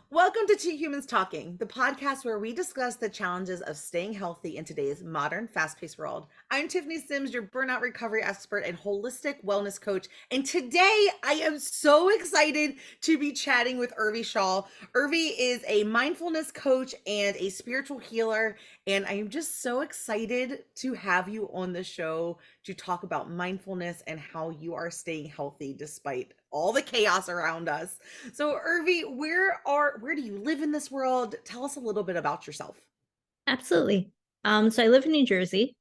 Welcome to Two Humans Talking, the podcast where we discuss the challenges of staying healthy in today's modern, fast paced world. I'm Tiffany Simms, your burnout recovery expert and holistic wellness coach. And today I am so excited to be chatting with Urvi Shaw. Urvi is a mindfulness coach and a spiritual healer. And I am just so excited to have you on the show to talk about mindfulness and how you are staying healthy despite all the chaos around us. So, Urvi, where do you live in this world? Tell us a little bit about yourself. Absolutely. So I live in New Jersey,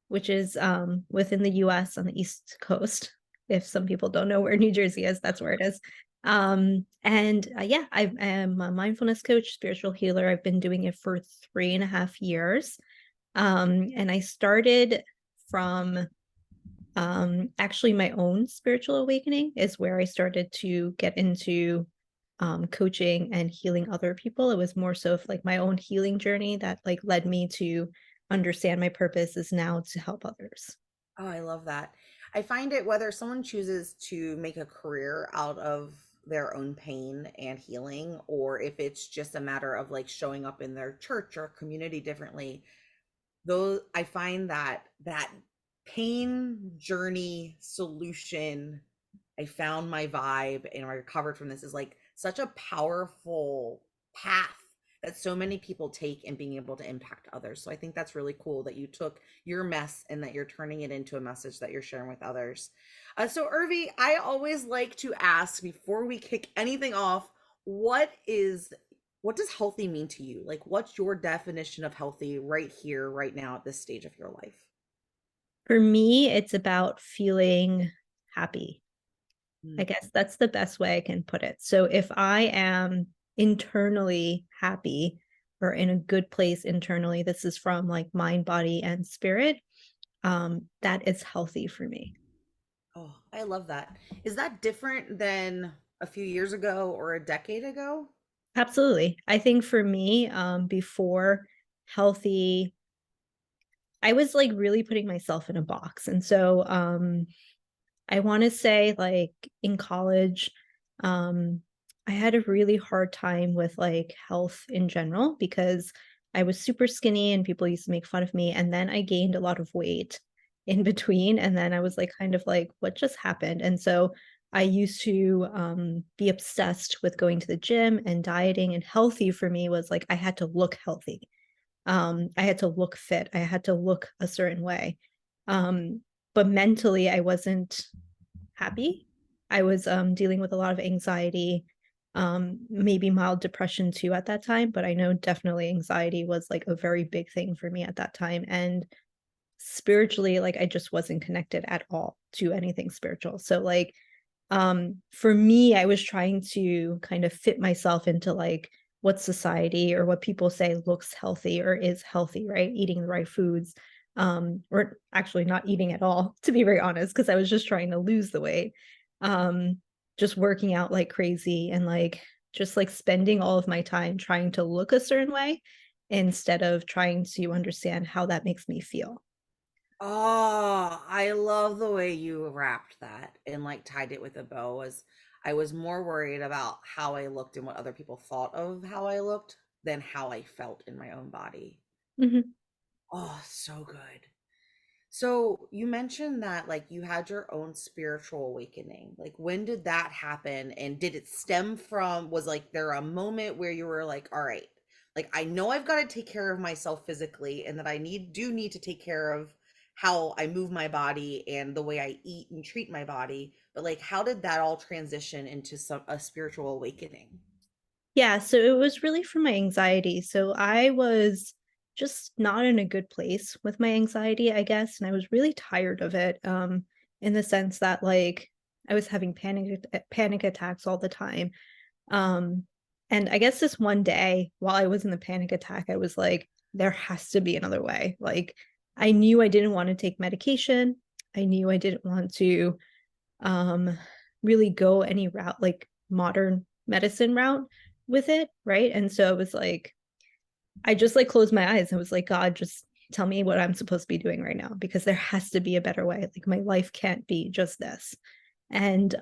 which is within the US on the East Coast. If some people don't know where New Jersey is, that's where it is. I am a mindfulness coach, spiritual healer. I've been doing it for 3.5 years. And I started from actually my own spiritual awakening is where I started to get into coaching and healing other people. It was more so of like my own healing journey that like led me to understand my purpose is now to help others. Oh, I love that. I find it whether someone chooses to make a career out of their own pain and healing, or if it's just a matter of like showing up in their church or community differently, those I find that pain journey solution, I found my vibe and I recovered from this, is like such a powerful path that so many people take in being able to impact others. So I think that's really cool that you took your mess and that you're turning it into a message that you're sharing with others. So Irvi, I always like to ask before we kick anything off, what is what does healthy mean to you? Like, what's your definition of healthy right here, right now, at this stage of your life? For me, it's about feeling happy. I Mm. guess that's the best way I can put it. So if I am internally happy or in a good place internally, this is from like mind, body, and spirit, that is healthy for me. Oh, I love that. Is that different than a few years ago or a decade ago? Absolutely. I think for me, before healthy, I was like really putting myself in a box. And so I want to say like in college, um, I had a really hard time with like health in general because I was super skinny and people used to make fun of me. And then I gained a lot of weight in between. And then I was like, kind of like, what just happened? And so I used to be obsessed with going to the gym and dieting. And healthy for me was like, I had to look healthy. I had to look fit. I had to look a certain way. But mentally, I wasn't happy. I was dealing with a lot of anxiety, maybe mild depression too at that time, but I know definitely anxiety was like a very big thing for me at that time. And spiritually, like I just wasn't connected at all to anything spiritual. So like for me, I was trying to kind of fit myself into like what society or what people say looks healthy or is healthy, right? Eating the right foods, or actually not eating at all, to be very honest, because I was just trying to lose the weight. Um, just working out like crazy and like just like spending all of my time trying to look a certain way instead of trying to understand how that makes me feel. Oh, I love the way you wrapped that and like tied it with a bow. As I was more worried about how I looked and what other people thought of how I looked than how I felt in my own body. Mhm. Oh, so good. So you mentioned that like you had your own spiritual awakening. Like when did that happen? And did it stem from, was like there a moment where you were like, all right, like I know I've got to take care of myself physically and that I need to take care of how I move my body and the way I eat and treat my body. But like how did that all transition into some a spiritual awakening? Yeah, so it was really for my anxiety. So I was just not in a good place with my anxiety, I guess, and I was really tired of it, in the sense that, like, I was having panic attacks all the time, um, and I guess this one day, while I was in the panic attack, I was like, "There has to be another way." Like, I knew I didn't wanna take medication. I knew I didn't want to, um, really go any route like modern medicine route with it, right? And so it was like I just like closed my eyes and was like, God, just tell me what I'm supposed to be doing right now because there has to be a better way. Like my life can't be just this. And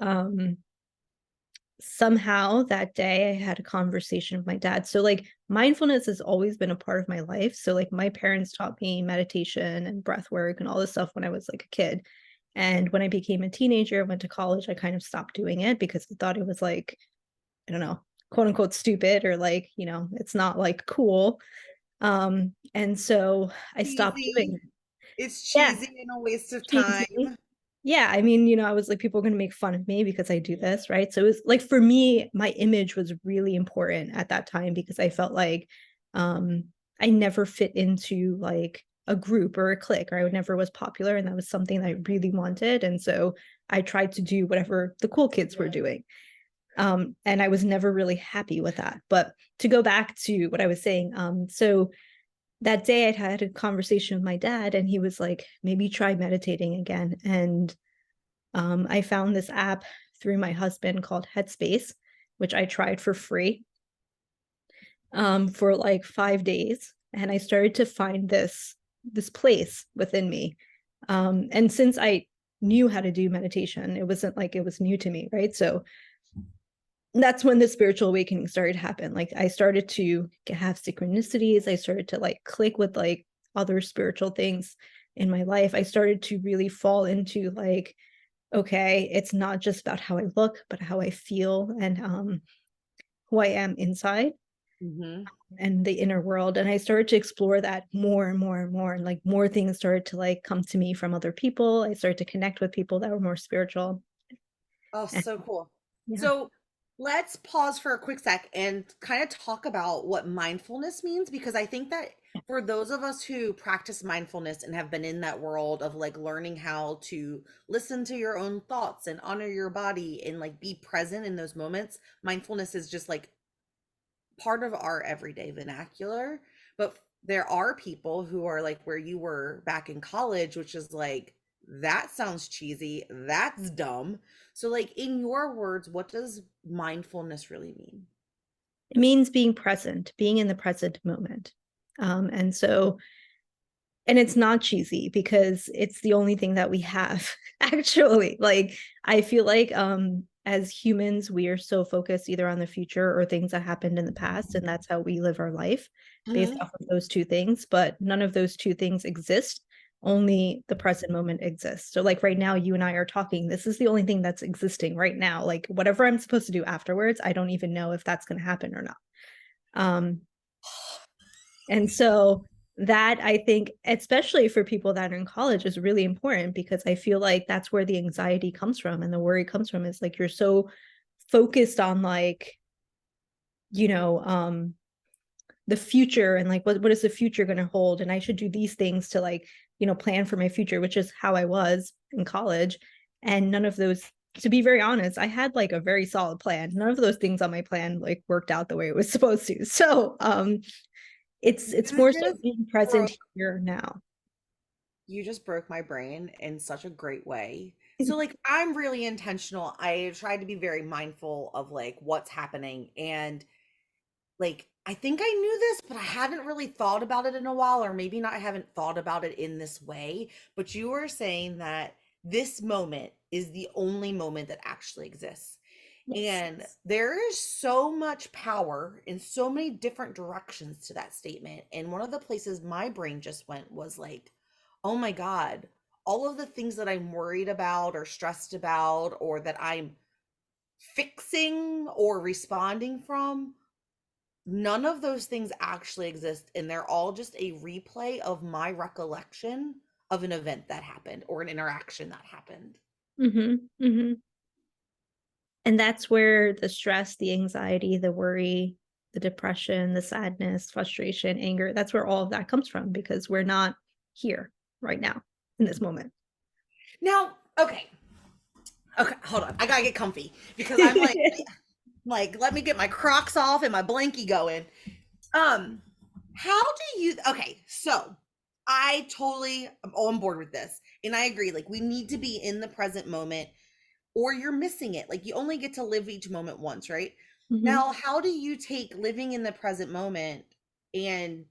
somehow that day I had a conversation with my dad. So like mindfulness has always been a part of my life. So like my parents taught me meditation and breath work and all this stuff when I was like a kid. And when I became a teenager, went to college, I kind of stopped doing it because I thought it was like, I don't know, quote unquote stupid, or like, it's not like cool. And so I stopped doing Cheesy. it. It's Yeah, cheesy and a waste of cheesy. time. Yeah, I mean, I was like, people are gonna make fun of me because I do this, right? So it was like for me, my image was really important at that time because I felt like um I never fit into like a group or a clique, or I never was popular, and that was something that I really wanted. And so I tried to do whatever the cool kids were doing. And I was never really happy with that. But to go back to what I was saying, so that day I'd had a conversation with my dad, and he was like, maybe try meditating again. And I found this app through my husband called Headspace, which I tried for free for like 5 days, and I started to find this place within me. And since I knew how to do meditation, it wasn't like it was new to me, right? So that's when the spiritual awakening started to happen. Like I started to have synchronicities. I started to like click with like other spiritual things in my life. I started to really fall into like, okay, it's not just about how I look, but how I feel, and who I am inside Hmm. and the inner world. And I started to explore that more and more and more. And like more things started to like come to me from other people. I started to connect with people that were more spiritual. Oh, And so cool. yeah. So let's pause for a quick sec and kind of talk about what mindfulness means, because I think that for those of us who practice mindfulness and have been in that world of like learning how to listen to your own thoughts and honor your body and like be present in those moments, mindfulness is just like part of our everyday vernacular. But there are people who are like where you were back in college, which is like, that sounds cheesy. That's dumb. So, like, in your words, what does mindfulness really mean? It means being present, being in the present moment. And so, and it's not cheesy because it's the only thing that we have actually. Like I feel like as humans we are so focused either on the future or things that happened in the past, and that's how we live our life based Hmm. off of those two things, but none of those two things exist. Only the present moment exists. So like right now you and I are talking, this is the only thing that's existing right now. Like whatever I'm supposed to do afterwards, I don't even know if that's going to happen or not. um and so that, I think, especially for people that are in college, is really important because I feel like that's where the anxiety comes from and the worry comes from. Is like you're so focused on like, you know, the future and like what is the future going to hold, and I should do these things to like, plan for my future, which is how I was in college. And none of those, to be very honest, I had like a very solid plan. None of those things on my plan like worked out the way it was supposed to. So it's You more so just being present broke here now. you just broke my brain in such a great way. So like I'm really intentional. I try to be very mindful of like what's happening, and like I think I knew this, but I hadn't really thought about it in a while, or maybe not, I haven't thought about it in this way. But you were saying that this moment is the only moment that actually exists. Yes. And there is so much power in so many different directions to that statement. And one of the places my brain just went was like, oh my God, all of the things that I'm worried about or stressed about or that I'm fixing or responding from, none of those things actually exist, and they're all just a replay of my recollection of an event that happened or an interaction that happened. Mm-hmm. And that's where the stress, the anxiety, the worry, the depression, the sadness, frustration, anger, that's where all of that comes from because we're not here right now in this moment. Now, okay, okay, hold on. I gotta get comfy because I'm like, let me get my Crocs off and my blankie going. Um, how do you? Okay, so I totally am on board with this, and I agree. Like, we need to be in the present moment, or you're missing it. Like, you only get to live each moment once, right? Mm-hmm. Now, how do you take living in the present moment and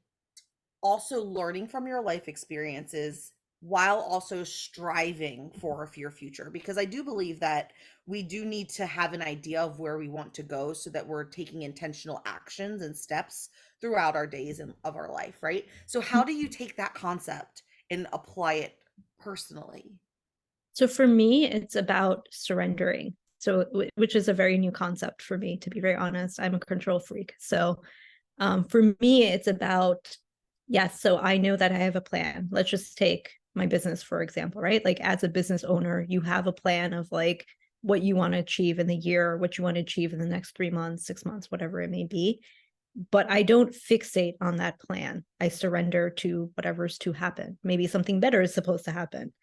also learning from your life experiences while also striving for your future, because I do believe that we do need to have an idea of where we want to go so that we're taking intentional actions and steps throughout our days and of our life, right? So how do you take that concept and apply it personally? So for me, it's about surrendering. So, which is a very new concept for me, to be very honest. I'm a control freak. So, for me, it's about, yes, so I know that I have a plan. Let's just take my business, for example, right? Like, as a business owner, you have a plan of like what you want to achieve in the year, what you want to achieve in the next 3 months, 6 months, whatever it may be. But I don't fixate on that plan. I surrender to whatever's to happen. Maybe something better is supposed to happen.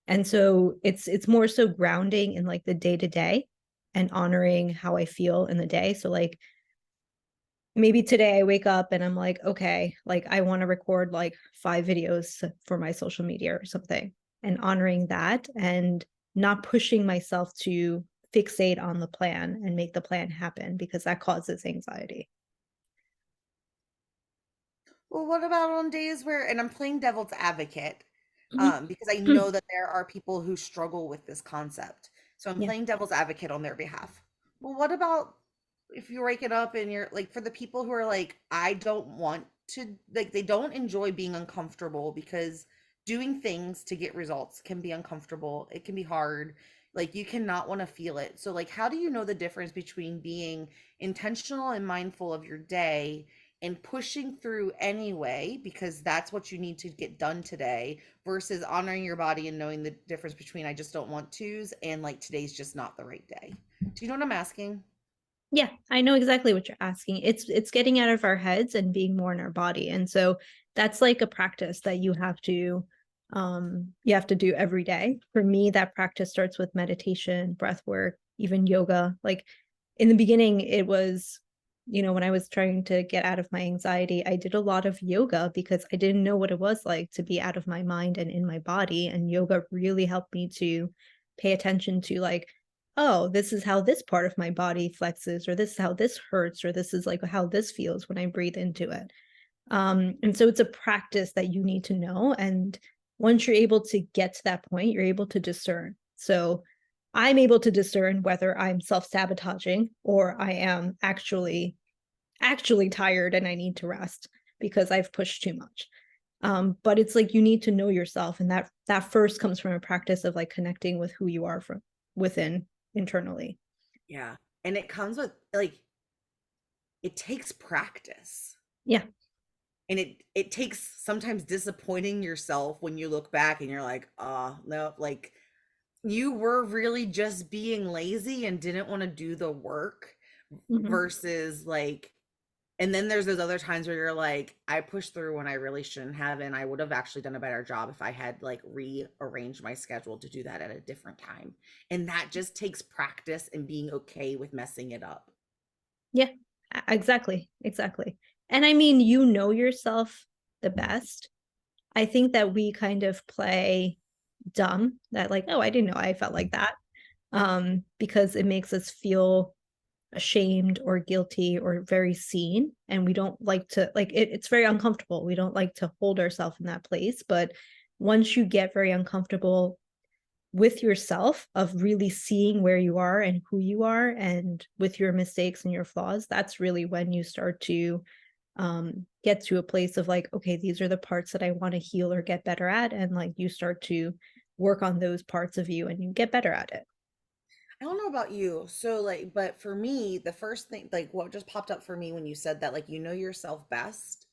And so it's more so grounding in like the day to day and honoring how I feel in the day. So like maybe today I wake up and I'm like, okay, like I want to record like 5 videos for my social media or something, and honoring that and not pushing myself to fixate on the plan and make the plan happen, because that causes anxiety. Well, what about on days where, and I'm playing devil's advocate, Mhm. because I know that there are people who struggle with this concept. So I'm Yeah. playing devil's advocate on their behalf. Well, what about if you're waking up and you're like, for the people who are like, I don't want to, like, they don't enjoy being uncomfortable because doing things to get results can be uncomfortable. It can be hard. Like, you cannot want to feel it. So, like, how do you know the difference between being intentional and mindful of your day and pushing through anyway, because that's what you need to get done today, versus honoring your body and knowing the difference between I just don't want to's and like today's just not the right day? Do you know what I'm asking? Yeah, I know exactly what you're asking. It's getting out of our heads and being more in our body. And so that's like a practice that you have to do every day. For me, that practice starts with meditation, breath work, even yoga. Like in the beginning, it was, when I was trying to get out of my anxiety, I did a lot of yoga because I didn't know what it was like to be out of my mind and in my body. And yoga really helped me to pay attention to like, oh, this is how this part of my body flexes, or this is how this hurts, or this is like how this feels when I breathe into it. And so it's a practice that you need to know. And once you're able to get to that point, you're able to discern. So I'm able to discern whether I'm self-sabotaging or I am actually tired and I need to rest because I've pushed too much. But it's like you need to know yourself, and that first comes from a practice of like connecting with who you are from within internally. Yeah. And it comes with like, it takes practice. Yeah. And it takes sometimes disappointing yourself when you look back and you're like, no, like you were really just being lazy and didn't want to do the work, Mhm. versus like, and then there's those other times where you're like, I pushed through when I really shouldn't have, and I would have actually done a better job if I had like rearranged my schedule to do that at a different time. And that just takes practice and being okay with messing it up. Yeah, exactly, exactly. And I mean, you know yourself the best. I think that we kind of play dumb, that like, oh, I didn't know I felt like that. Because it makes us feel ashamed or guilty or very seen, and we don't like to like it's very uncomfortable. We don't like to hold ourselves in that place. But once you get very uncomfortable with yourself, of really seeing where you are and who you are and with your mistakes and your flaws, that's really when you start to get to a place of like, okay, these are the parts that I want to heal or get better at, and like you start to work on those parts of you and you get better at it. I don't know about you. So like, but for me, the first thing, like what just popped up for me when you said that, like, you know yourself best.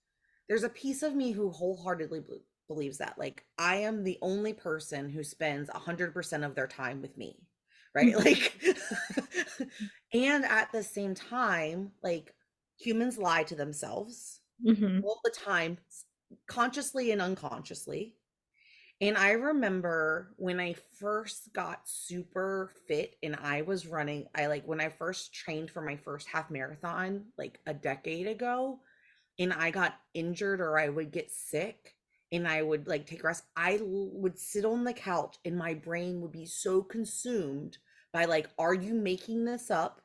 There's a piece of me who wholeheartedly believes that. Like, I am the only person who spends 100% of their time with me, right? Mhm. Like, and at the same time, like, humans lie to themselves Mhm. all the time, consciously and unconsciously. And I remember when I first got super fit and I was running, I like when I first trained for my first half marathon, like a decade ago, and I got injured or I would get sick and I would like take rest, would sit on the couch and my brain would be so consumed by like, are you making this up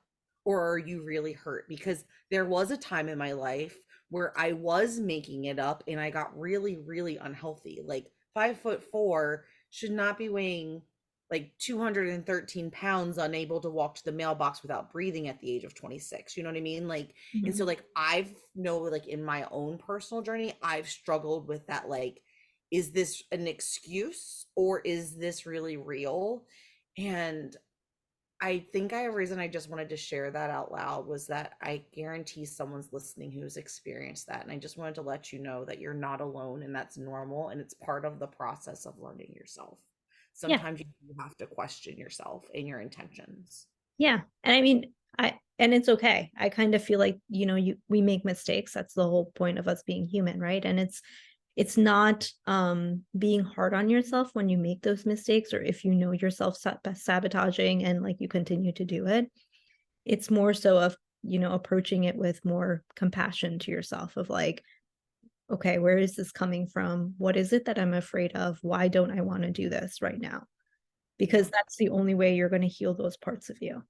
or are you really hurt? Because there was a time in my life where I was making it up and I got really, really unhealthy. Like 5'4" should not be weighing like 213 pounds, unable to walk to the mailbox without breathing at the age of 26. You know what I mean? Like, and so Mhm. like I've know like in my own personal journey, I've struggled with that. Like, is this an excuse or is this really real? And I think a reason I just wanted to share that out loud was that I guarantee someone's listening who's experienced that. And I just wanted to let you know that you're not alone and that's normal and it's part of the process of learning yourself. Yeah. Sometimes you have to question yourself and your intentions. Yeah. And I mean, and it's okay. I kind of feel like, we make mistakes. That's the whole point of us being human, right? And it's not being hard on yourself when you make those mistakes, or if you know yourself sabotaging and like you continue to do it. It's more so of, approaching it with more compassion to yourself of like, okay, where is this coming from? What is it that I'm afraid of? Why don't I want to do this right now? Yeah. Because that's the only way you're going to heal those parts of you.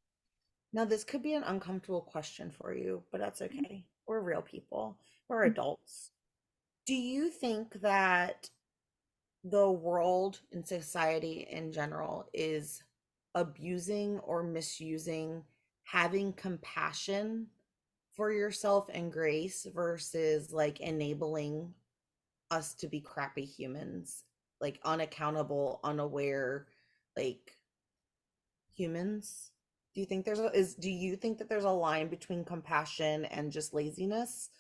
Now, this could be an uncomfortable question for you, but that's okay. We're real people, we're adults. Do you think that the world and society in general is abusing or misusing having compassion for yourself and grace versus like enabling us to be crappy humans, like unaccountable, unaware, like humans? Do you think do you think that there's a line between compassion and just laziness?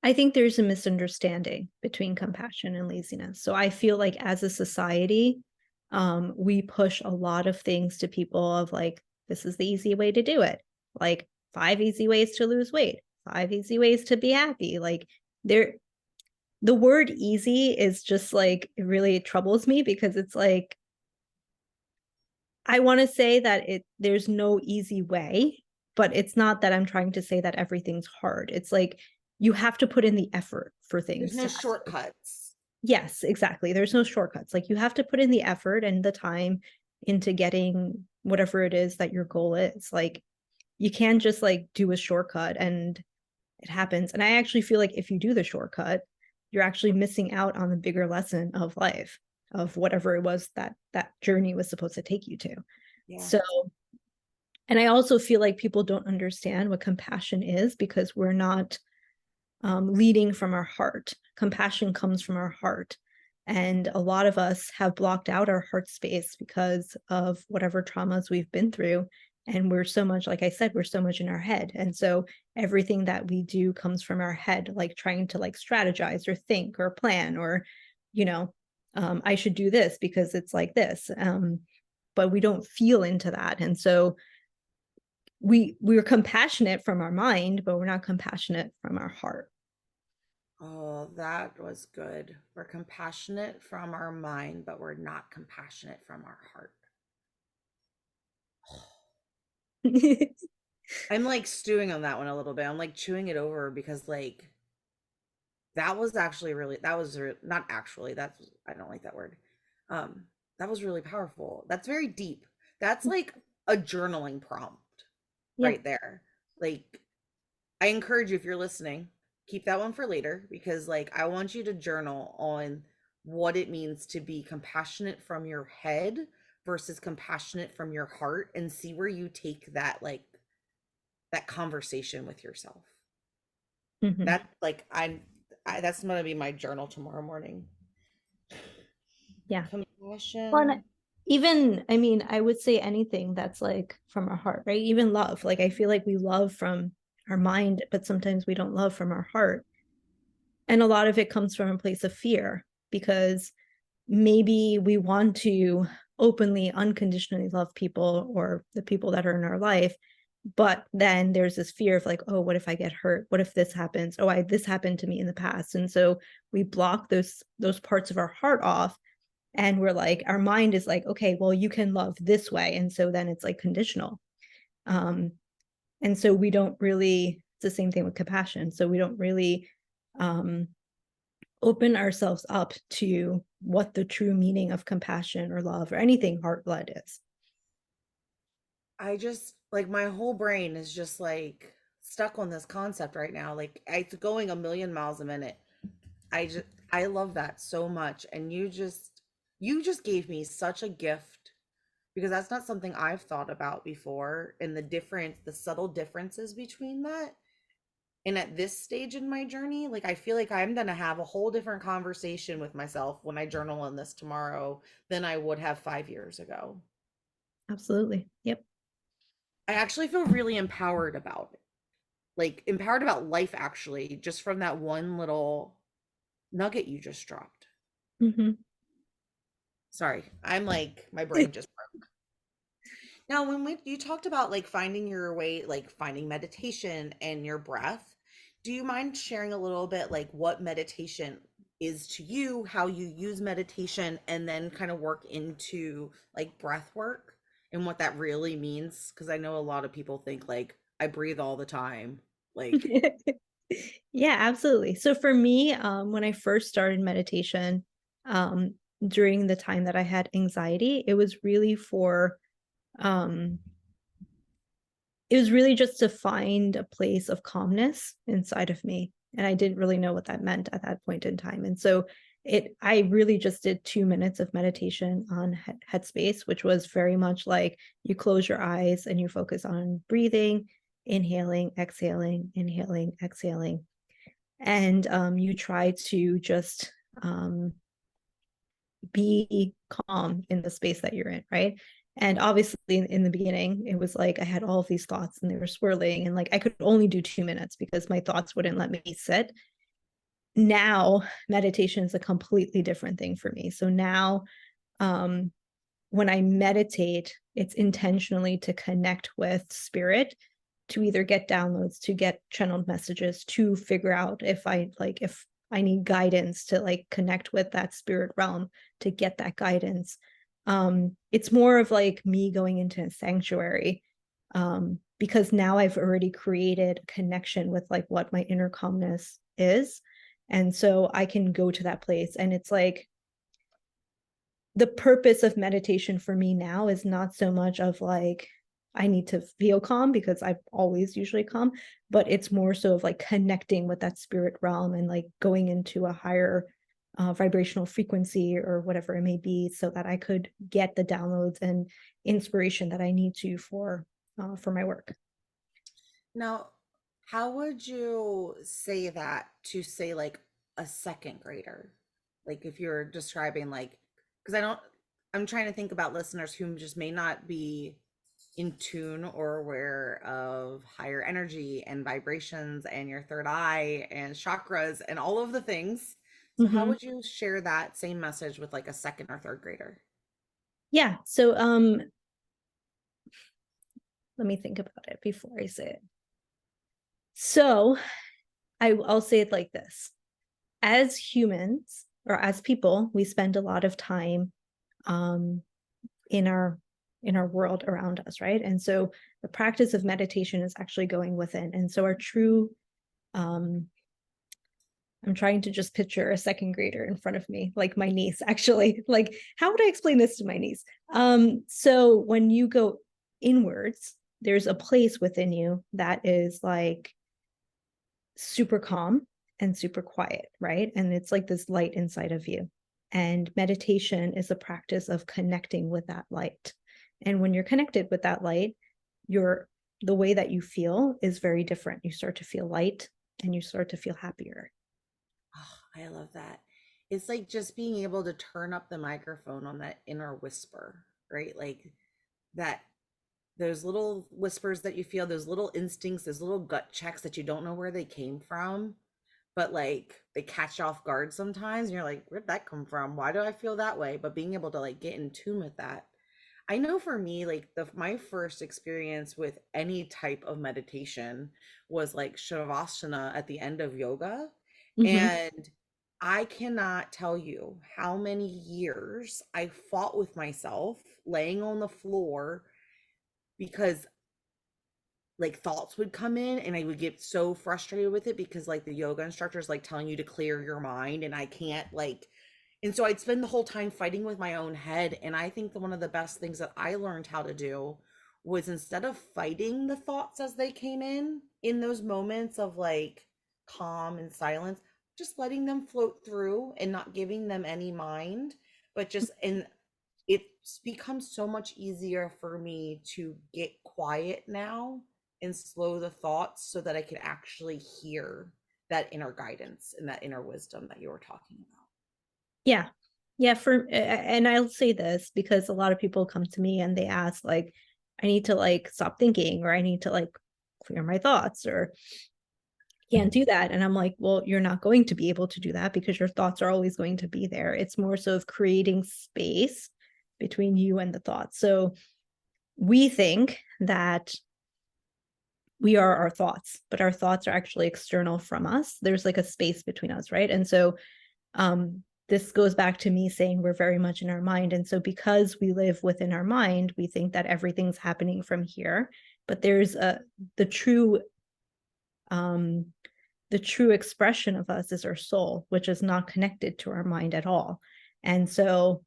I think there's a misunderstanding between compassion and laziness. So I feel like as a society, we push a lot of things to people of like, this is the easy way to do it. Like 5 easy ways to lose weight, 5 easy ways to be happy. Like there, the word easy is just like, it really troubles me because it's like, I want to say that there's no easy way, but it's not that I'm trying to say that everything's hard. It's like you have to put in the effort for There's things no to actually. shortcuts. Yes, exactly. There's no shortcuts. Like you have to put in the effort and the time into getting whatever it is that your goal is. Like you can't just like do a shortcut and it happens. And I actually feel like if you do the shortcut, you're actually missing out on the bigger lesson of life, of whatever it was that that journey was supposed to take you to. Yeah. So, and I also feel like people don't understand what compassion is because we're not leading from our heart. Compassion comes from our heart. And a lot of us have blocked out our heart space because of whatever traumas we've been through. And we're so much, like I said, we're so much in our head. And so everything that we do comes from our head, like trying to like strategize or think or plan or, you know, I should do this because it's like this. But we don't feel into that. And so we're compassionate from our mind, but we're not compassionate from our heart. Oh, that was good. We're compassionate from our mind, but we're not compassionate from our heart. I'm like stewing on that one a little bit. I'm like chewing it over because like that was actually really not actually that's I don't like that word. Um that was really powerful. That's very deep. That's like a journaling prompt Yeah. right there. Like I encourage you, if you're listening, keep that one for later because like I want you to journal on what it means to be compassionate from your head versus compassionate from your heart and see where you take that like that conversation with yourself. Mhm. That like that's going to be my journal tomorrow morning. Yeah. Well, and Compassion. even, I mean, I would say anything that's like from our heart, right? Even love. Like, I feel like we love from our mind, but sometimes we don't love from our heart. And a lot of it comes from a place of fear because maybe we want to openly, unconditionally love people or the people that are in our life. But then there's this fear of like, oh, what if I get hurt? What if this happens? Oh, this happened to me in the past. And so we block those parts of our heart off, and we're like, our mind is like, okay, well, you can love this way. And so then it's like conditional. Um, and so we don't really, it's the same thing with compassion. So we don't really um, open ourselves up to what the true meaning of compassion or love or anything heart led is. I just like my whole brain is just like stuck on this concept right now. Like it's going a million miles a minute. I just I love that so much. And you just gave me such a gift because that's not something I've thought about before, and the subtle differences between that. And at this stage in my journey, like I feel like I'm gonna have a whole different conversation with myself when I journal on this tomorrow than I would have 5 years ago. Absolutely. Yep. I actually feel really empowered about it. Like empowered about life actually, just from that one little nugget you just dropped. Hmm. Sorry, I'm like my brain just now, when you talked about like finding your way, like finding meditation and your breath, do you mind sharing a little bit like what meditation is to you, how you use meditation, and then kind of work into like breath work and what that really means? Because I know a lot of people think like I breathe all the time. Like, Yeah, absolutely. So for me, when I first started meditation, um, during the time that I had anxiety, um, it was really just to find a place of calmness inside of me. And I didn't really know what that meant at that point in time. And so I really just did 2 minutes of meditation on Headspace, which was very much like you close your eyes and you focus on breathing, inhaling, exhaling. And you try to just be calm in the space that you're in, right? And obviously, in the beginning, it was like I had all of these thoughts and they were swirling, and like I could only do 2 minutes because my thoughts wouldn't let me sit. Now, meditation is a completely different thing for me. So now, um, when I meditate, it's intentionally to connect with spirit, to either get downloads, to get channeled messages, to figure out if I need guidance to like connect with that spirit realm to get that guidance. It's more of like me going into a sanctuary, because now I've already created a connection with like what my inner calmness is. And so I can go to that place. And it's like the purpose of meditation for me now is not so much of like I need to feel calm because I'm always usually calm, but it's more so of like connecting with that spirit realm and like going into a higher vibrational frequency or whatever it may be, so that I could get the downloads and inspiration that I need to for my work. now, how would you say that to say like a second grader? Like if you're describing like, because I'm trying to think about listeners who just may not be in tune or aware of higher energy and vibrations and your third eye and chakras and all of the things. So how Mm-hmm. would you share that same message with like a second or third grader? Yeah. So let me think about it before I say it. So I'll say it like this: as humans or as people, we spend a lot of time um, in our world around us, right? And so the practice of meditation is actually going within. And so our true um, I'm trying to just picture a second grader in front of me, like my niece, actually. Like, how would I explain this to my niece? So when you go inwards, there's a place within you that is like super calm and super quiet, right? And it's like this light inside of you. And meditation is a practice of connecting with that light. And when you're connected with that light, your the way that you feel is very different. You start to feel light and you start to feel happier. Oh, I love that. It's like just being able to turn up the microphone on that inner whisper, right? Like that those little whispers that you feel, those little instincts, those little gut checks that you don't know where they came from, but like they catch you off guard sometimes. And you're like, where'd that come from? Why do I feel that way? But being able to like get in tune with that. I know for me, like my first experience with any type of meditation was like Shavasana at the end of yoga. Mm-hmm. And I cannot tell you how many years I fought with myself laying on the floor because like thoughts would come in and I would get so frustrated with it because like the yoga instructor is like telling you to clear your mind and I can't like, and so I'd spend the whole time fighting with my own head. And I think that one of the best things that I learned how to do was instead of fighting the thoughts as they came in those moments of like calm and silence, just letting them float through and not giving them any mind, but just, and it's become so much easier for me to get quiet now and slow the thoughts so that I can actually hear that inner guidance and that inner wisdom that you were talking about. Yeah. Yeah, and I'll say this because a lot of people come to me and they ask like, I need to like stop thinking, or I need to like clear my thoughts, or can't do that. And I'm like, well, you're not going to be able to do that because your thoughts are always going to be there. It's more so of creating space between you and the thoughts. So we think that we are our thoughts, but our thoughts are actually external from us. There's like a space between us, right? And so this goes back to me saying we're very much in our mind. And so because we live within our mind, we think that everything's happening from here. But there's the true um, the true expression of us is our soul, which is not connected to our mind at all. And so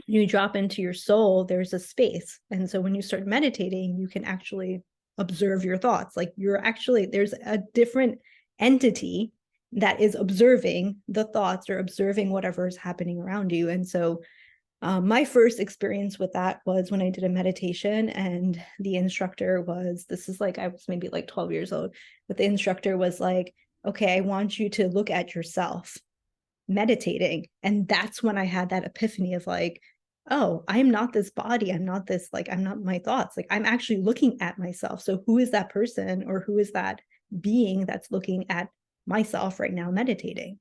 you drop into your soul, there's a space. And so when you start meditating, you can actually observe your thoughts. Like you're actually, there's a different entity that is observing the thoughts or observing whatever is happening around you. And so my first experience with that was when I did a meditation, and the instructor was, this is like, I was maybe like 12 years old, but the instructor was like, okay, I want you to look at yourself meditating. And that's when I had that epiphany of like, oh, I'm not this body. I'm not this, like, I'm not my thoughts. Like, I'm actually looking at myself. So who is that person, or who is that being that's looking at myself right now meditating?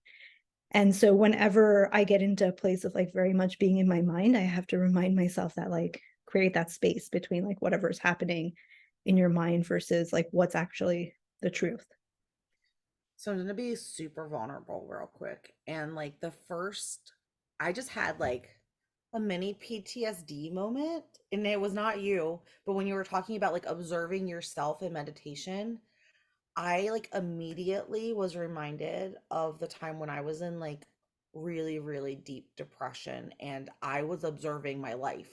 And so whenever I get into a place of like very much being in my mind, I have to remind myself that like create that space between like whatever's happening in your mind versus like what's actually the truth. So I'm gonna be super vulnerable real quick. And like the first, I just had like a mini PTSD moment. And it was not you, but when you were talking about like observing yourself in meditation, I like immediately was reminded of the time when I was in like really, really deep depression and I was observing my life.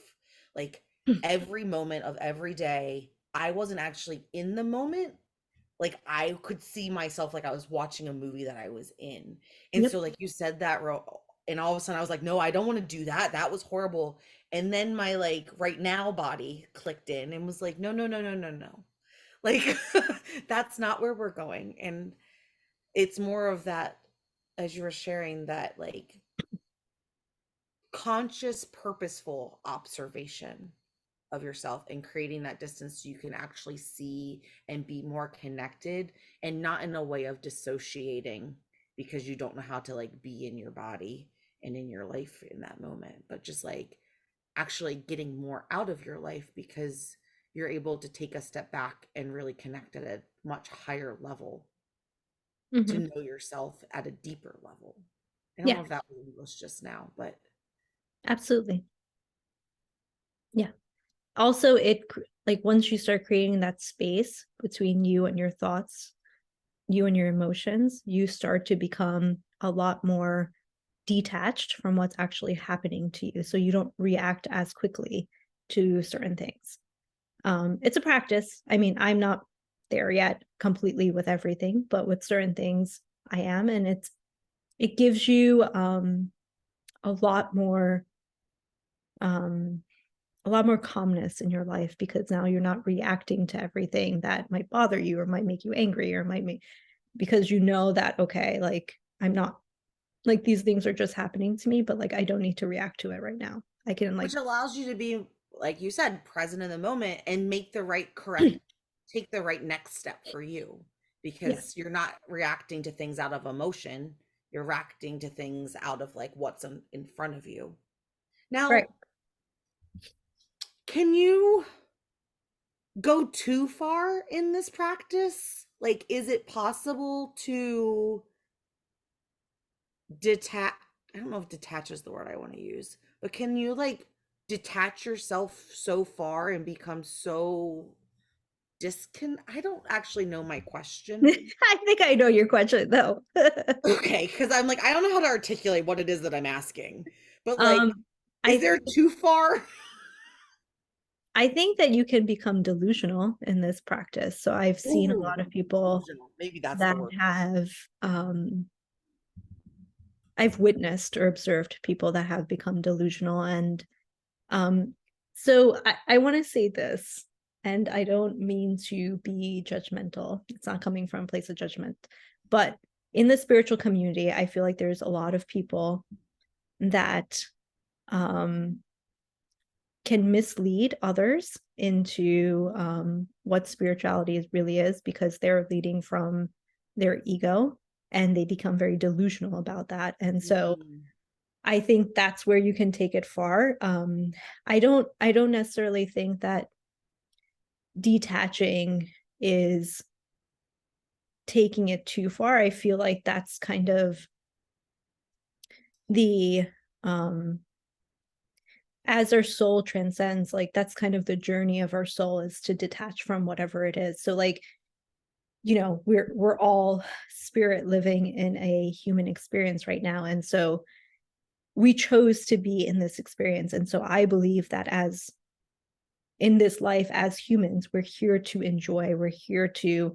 Like every moment of every day, I wasn't actually in the moment, like I could see myself like I was watching a movie that I was in. And Yep. so like you said that and all of a sudden I was like, no, I don't want to do that. That was horrible. And then my like right now body clicked in and was like, no, no, no, no, no, no. Like that's not where we're going. And it's more of that, as you were sharing, that like conscious, purposeful observation of yourself and creating that distance so you can actually see and be more connected, and not in a way of dissociating because you don't know how to like be in your body and in your life in that moment, but just like actually getting more out of your life because you're able to take a step back and really connect at a much higher level to Mm-hmm. know yourself at a deeper level. I don't Yeah, know if that was English just now, but absolutely. Yeah. Also, like once you start creating that space between you and your thoughts, you and your emotions, you start to become a lot more detached from what's actually happening to you. So you don't react as quickly to certain things. It's a practice. I mean, I'm not there yet completely with everything, but with certain things I am. And it gives you a lot more um a lot more calmness in your life, because now you're not reacting to everything that might bother you or might make you angry or might make, because you know that okay, like I'm not, like these things are just happening to me, but like I don't need to react to it right now. I can like which allows you to be, like you said, present in the moment and make the right correct, take the right next step for you, yeah, because you're not reacting to things out of emotion, you're reacting to things out of like what's in front of you. right. Now, can you go too far in this practice? Like, is it possible to detach? I don't know if detach is the word I want to use, but can you like detach yourself so far and become so I don't actually know my question. I think I know your question though. Okay, because I'm like, I don't know how to articulate what it is that I'm asking, but like, um is I there think too far? I think that you can become delusional in this practice. So I've seen a Ooh, lot of people delusional. Maybe that's the that word. have um I've witnessed or observed people that have become delusional. And so I want to say this, and I don't mean to be judgmental. It's not coming from a place of judgment. But in the spiritual community, I feel like there's a lot of people that can mislead others into what spirituality really is, because they're leading from their ego and they become very delusional about that. And so Mm. I think that's where you can take it far. I don't necessarily think that detaching is taking it too far. I feel like that's kind of the as our soul transcends, like that's kind of the journey of our soul, is to detach from whatever it is. So like, we're all spirit living in a human experience right now. And so we chose to be in this experience. And so I believe that as in this life as humans, we're here to enjoy, we're here to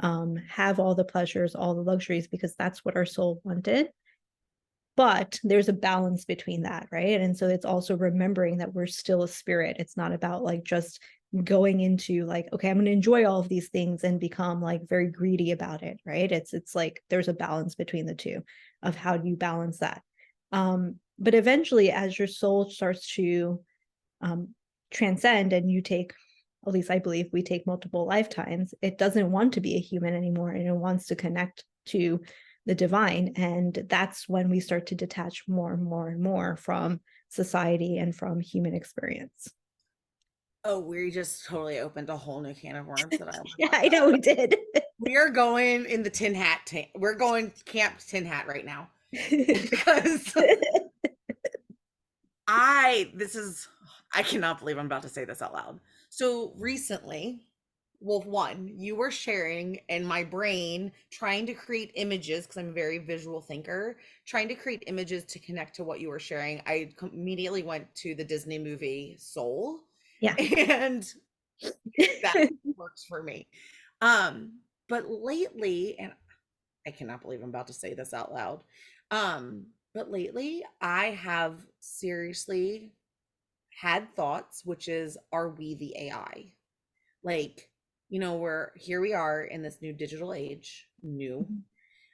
have all the pleasures, all the luxuries, because that's what our soul wanted. But there's a balance between that, right? And so it's also remembering that we're still a spirit. It's not about like just going into like, okay, I'm going to enjoy all of these things and become like very greedy about it, right? It's like there's a balance between the two of how do you balance that. But eventually, as your soul starts to um, transcend, and you take, at least I believe we take multiple lifetimes, it doesn't want to be a human anymore, and it wants to connect to the divine. And that's when we start to detach more and more and more from society and from human experience. Oh, we just totally opened a whole new can of worms that I love. Yeah, I know we did. We are going in the tin hat. We're going camp tin hat right now because I cannot believe I'm about to say this out loud. So recently, well, one, you were sharing, and my brain trying to create images, because I'm a very visual thinker, trying to create images to connect to what you were sharing. I immediately went to the Disney movie Soul, Yeah. and that works for me. But lately, and I cannot believe I'm about to say this out loud. But lately I have seriously had thoughts, which is, are we the AI? Like, we're here, we are in this new digital age, new,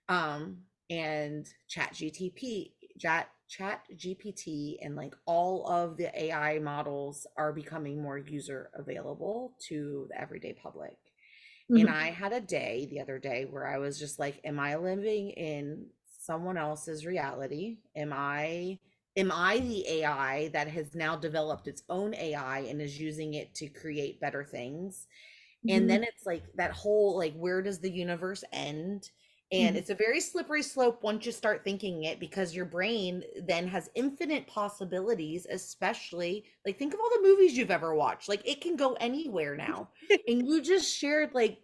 um, and chat GPT and like all of the AI models are becoming more user available to the everyday public. And Mhm. I had a day the other day where I was just like, am I living in someone else's reality? Am I the AI that has now developed its own AI and is using it to create better things? And Mhm. then it's like that whole like, where does the universe end? And Mhm. it's a very slippery slope once you start thinking it, because your brain then has infinite possibilities, especially like, think of all the movies you've ever watched. Like, it can go anywhere now. And you just shared like,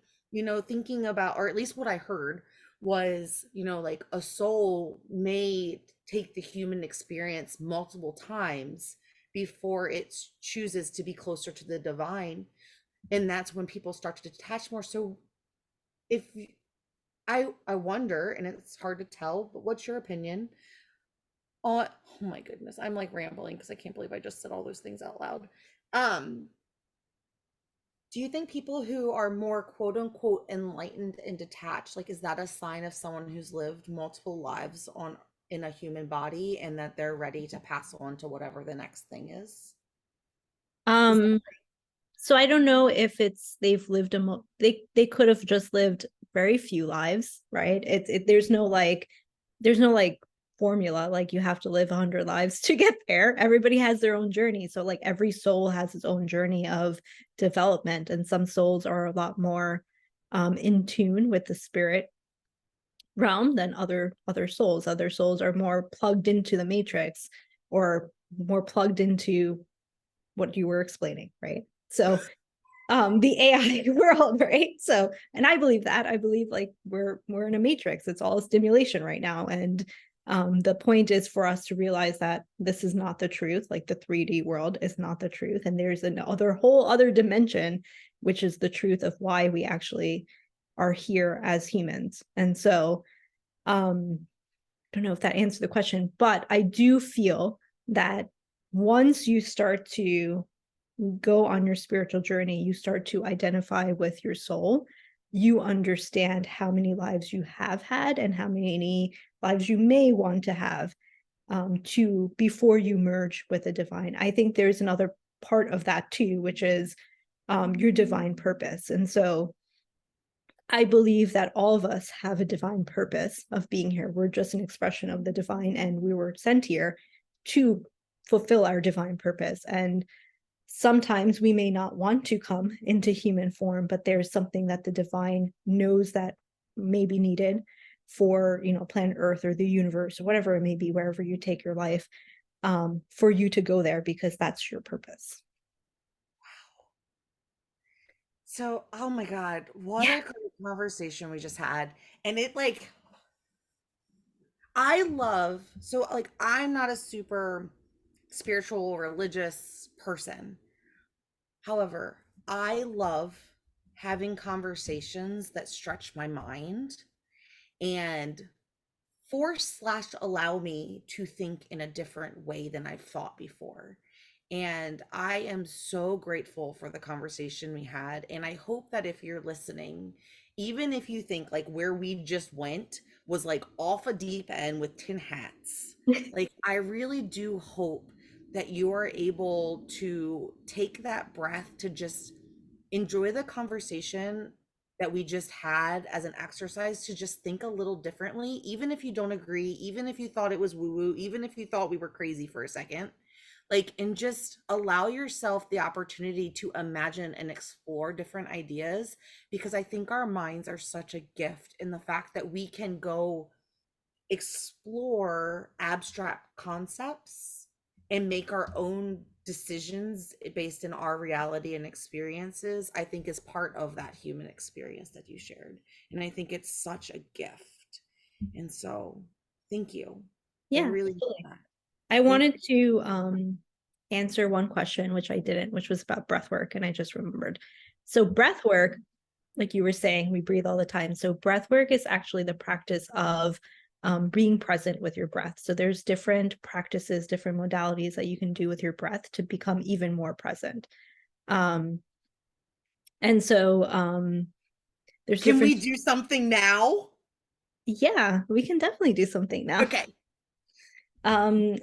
thinking about, or at least what I heard was, like a soul may take the human experience multiple times before it chooses to be closer to the divine. And that's when people start to detach more. So if I wonder, and it's hard to tell, but what's your opinion on, oh my goodness, I'm like rambling because I can't believe I just said all those things out loud. um do you think people who are more quote unquote enlightened and detached, like, is that a sign of someone who's lived multiple lives on in a human body, and that they're ready to pass on to whatever the next thing is that um so I don't know if it's they've lived they could have just lived very few lives, right? There's no like formula, like you have to live 100 lives to get there. Everybody has their own journey. So like every soul has its own journey of development, and some souls are a lot more in tune with the spirit realm than other souls. Other souls are more plugged into the matrix, or more plugged into what you were explaining, right? So the AI world, right? So, and I believe that. I believe like we're in a matrix. It's all stimulation right now. And the point is for us to realize that this is not the truth. Like the 3D world is not the truth. And there's another whole other dimension, which is the truth of why we actually are here as humans. And so um don't know if that answered the question, but I do feel that once you start to go on your spiritual journey, you start to identify with your soul, you understand how many lives you have had and how many lives you may want to have, to before you merge with the divine. I think there's another part of that too, which is your divine purpose. And so I believe that all of us have a divine purpose of being here. We're just an expression of the divine, and we were sent here to fulfill our divine purpose. And sometimes we may not want to come into human form, but there's something that the divine knows that may be needed for, planet Earth or the universe or whatever it may be, wherever you take your life, for you to go there because that's your purpose. So, oh my God, what Yeah. a great conversation we just had. And it like, I love, so like, I'm not a super spiritual or religious person. However, I love having conversations that stretch my mind and force slash allow me to think in a different way than I've thought before. And I am so grateful for the conversation we had. And I hope that if you're listening, even if you think like where we just went was like off a deep end with tin hats, like I really do hope that you are able to take that breath to just enjoy the conversation that we just had as an exercise to just think a little differently, even if you don't agree, even if you thought it was woo woo, even if you thought we were crazy for a second. Like, and just allow yourself the opportunity to imagine and explore different ideas because I think our minds are such a gift in the fact that we can go explore abstract concepts and make our own decisions based in our reality and experiences, I think is part of that human experience that you shared. And I think it's such a gift. And so thank you. I Yeah, really mean absolutely. that. I Thank wanted to answer one question, which I didn't, which was about breath work, and I just remembered. So breath work, like you were saying, we breathe all the time. So breath work is actually the practice of being present with your breath. So there's different practices, different modalities that you can do with your breath to become even more present. Um, and so there's Can different, we do something now? yeah, we can definitely do something now. Okay. We'll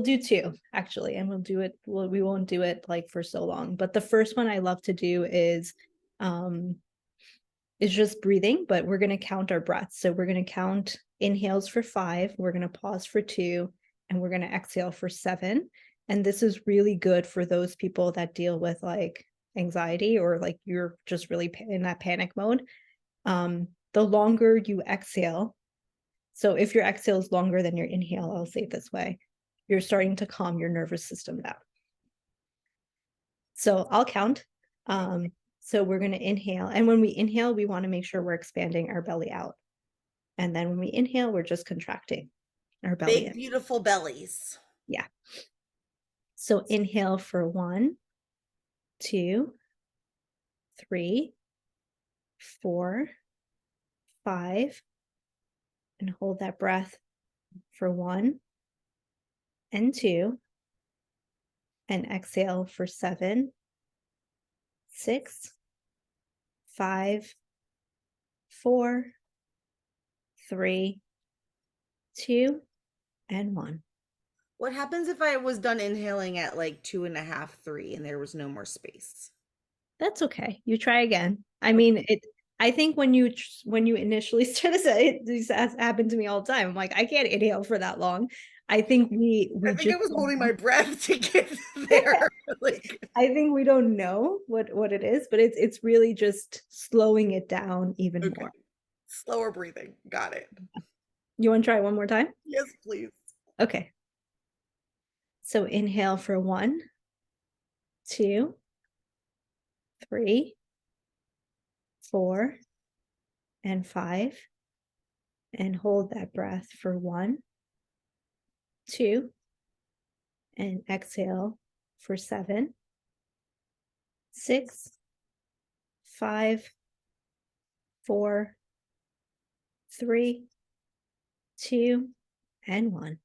do two actually, and we'll do it, we won't do it like for so long. But the first one I love to do um is just breathing, but we're going to count our breaths. So we're going to count inhales for 5, we're going to pause for 2, and we're going to exhale for 7. And this is really good for those people that deal with like anxiety or like you're just really in that panic mode. The longer you exhale, so if your exhale is longer than your inhale, I'll say it this way, you're starting to calm your nervous system down. So I'll count. So we're going to inhale. And when we inhale, we want to make sure we're expanding our belly out. And then when we inhale, we're just contracting our belly Big, in. beautiful bellies. Yeah. So inhale for 1, 2, 3, 4, 5, and hold that breath for 1 and 2, and exhale for 7, 6, 5, 4, 3, 2, and 1. What happens if I was done inhaling at like 2.5, 3, and there was no more space? That's okay. You try again. I Okay. mean, I think when you initially started saying it, this has happened to me all the time. I'm like, I can't inhale for that long. I think we I think just I was don't holding my know. breath to get there. Like, I think we don't know what it is, but it's really just slowing it down even okay. more. Slower breathing. Got it. You want to try it one more time? Yes, please. Okay. So inhale for 1, 2, 3, 4, and 5, and hold that breath for 1, 2, and exhale for 7, 6, 5, 4, 3, 2, and 1.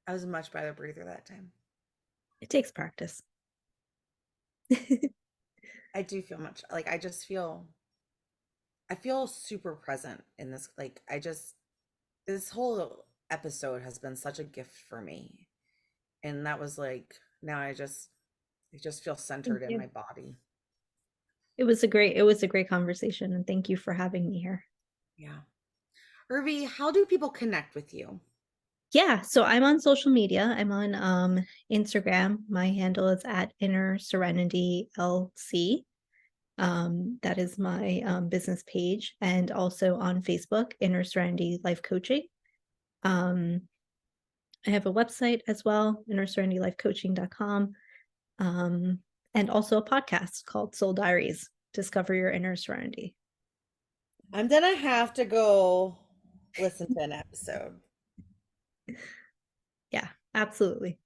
I was a much better breather that time. It takes practice. I do feel much like I feel super present in this. Like this whole episode has been such a gift for me. And that was like now I just feel Thank centered in you. my body. It was a great conversation, and thank you for having me here. Yeah. Irvi, how do people connect with you? Yeah, so I'm on social media. I'm on Instagram. My handle is at Inner Serenity LC. That is my business page, and also on Facebook, Inner Serenity Life Coaching. Um, I have a website as well, innerserenitylifecoaching.com, and also a podcast called Soul Diaries, Discover Your Inner Serenity. I'm gonna have to go listen to an episode. Yeah, absolutely.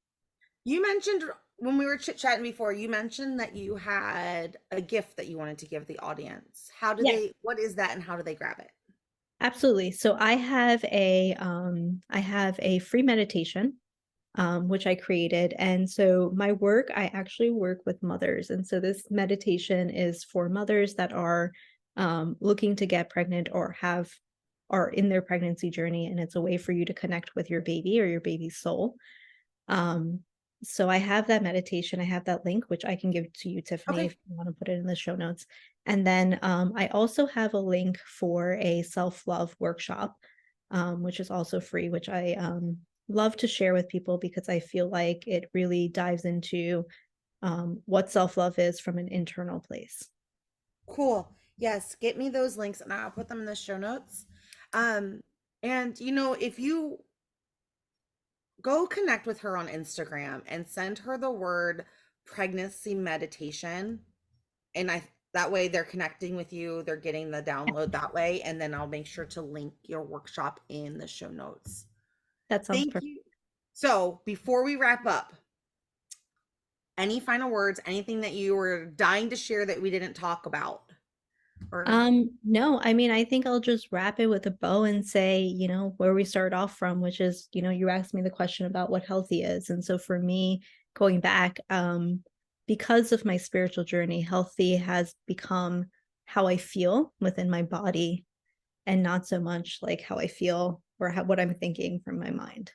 You mentioned when we were chit-chatting before, you mentioned that you had a gift that you wanted to give the audience. Yeah, What is that and how do they grab it? absolutely. So I have a free meditation which I created. And so my work, I actually work with mothers. And so this meditation is for mothers that are looking to get pregnant or are in their pregnancy journey. And it's a way for you to connect with your baby or your baby's soul. Um, so I have that meditation. I have that link, which I can give to you, Tiffany, Okay, if you want to put it in the show notes. And then I also have a link for a self-love workshop, which is also free, which I love to share with people because I feel like it really dives into what self-love is from an internal place. cool. Yes, get me those links and I'll put them in the show notes. Um, and if you go connect with her on Instagram and send her the word pregnancy meditation, and I that way they're connecting with you, they're getting the download that way, and then I'll make sure to link your workshop in the show notes. That sounds Thank perfect. you. So, before we wrap up, any final words, anything that you were dying to share that we didn't talk about? Or No, I mean, I think I'll just wrap it with a bow and say, where we start off from, which is, you asked me the question about what healthy is. And so for me, going back, because of my spiritual journey, healthy has become how I feel within my body and not so much like how I feel or what I'm thinking from my mind.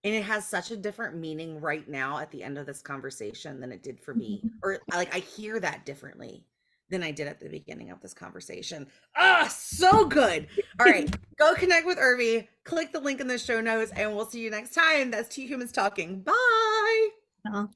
and it has such a different meaning right now at the end of this conversation than it did for me. Or like I hear that differently than I did at the beginning of this conversation. Ah, so good. All right, go connect with Irvi. Click the link in the show notes, and we'll see you next time. That's Two Humans Talking. Bye. Well,